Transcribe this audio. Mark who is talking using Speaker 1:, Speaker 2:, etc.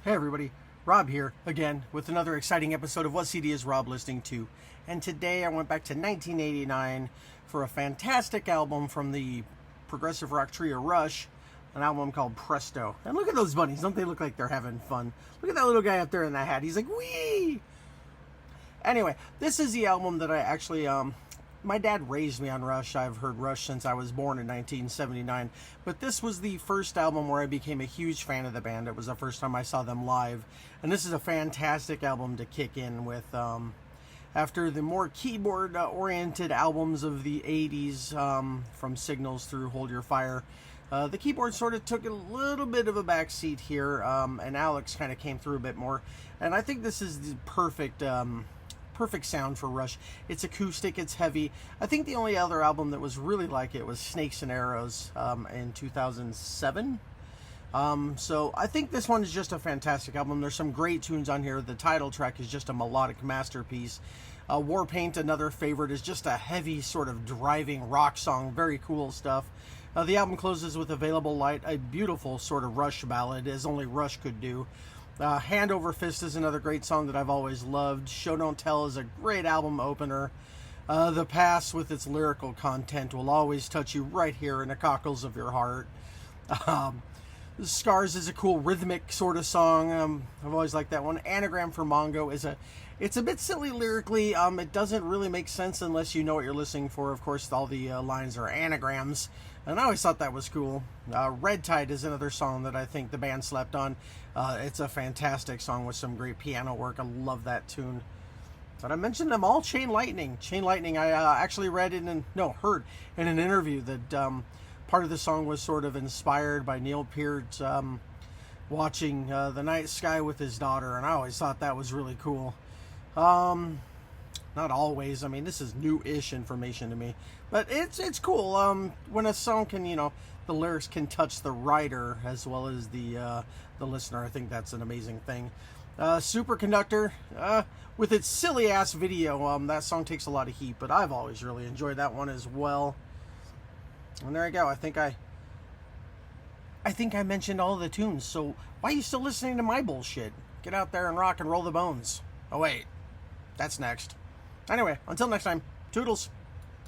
Speaker 1: Hey everybody, Rob here again with another exciting episode of What CD is Rob listening to. And today I went back to 1989 for a fantastic album from the progressive rock trio Rush, an album called Presto. And look at those bunnies, don't they look like they're having fun? Look at that little guy up there in that hat, he's like, wee! Anyway, this is the album that I actually, my dad raised me on Rush. I've heard Rush since I was born in 1979. But this was the first album where I became a huge fan of the band. It was the first time I saw them live. And this is a fantastic album to kick in with. After the more keyboard-oriented albums of the 80s, from Signals through Hold Your Fire, the keyboard sort of took a little bit of a backseat here, and Alex kind of came through a bit more. And I think this is the perfect sound for Rush. It's acoustic, it's heavy. I think the only other album that was really like it was Snakes and Arrows in 2007. So I think this one is just a fantastic album. There's some great tunes on here. The title track is just a melodic masterpiece. Warpaint, another favorite, is just a heavy sort of driving rock song. Very cool stuff. The album closes with Available Light, a beautiful sort of Rush ballad, as only Rush could do. Hand Over Fist is another great song that I've always loved. Show Don't Tell is a great album opener. The Past, with its lyrical content, will always touch you right here in the cockles of your heart. Scars is a cool rhythmic sort of song. I've always liked that one. Anagram for Mongo is it's a bit silly lyrically. It doesn't really make sense unless you know what you're listening for. Of course, all the lines are anagrams, and I always thought that was cool. Red Tide is another song that I think the band slept on. It's a fantastic song with some great piano work. I love that tune. But I mentioned them all. Chain Lightning. Chain Lightning, I actually heard in an interview that part of the song was sort of inspired by Neil Peart watching the night sky with his daughter, and I always thought that was really cool. Not always. I mean, this is new-ish information to me, but it's cool. When a song can, the lyrics can touch the writer as well as the listener. I think that's an amazing thing. Superconductor, with its silly-ass video, that song takes a lot of heat, but I've always really enjoyed that one as well. And there I go. I think I mentioned all the tunes, so why are you still listening to my bullshit? Get out there and rock and roll the bones. Oh wait, that's next. Anyway, until next time, toodles.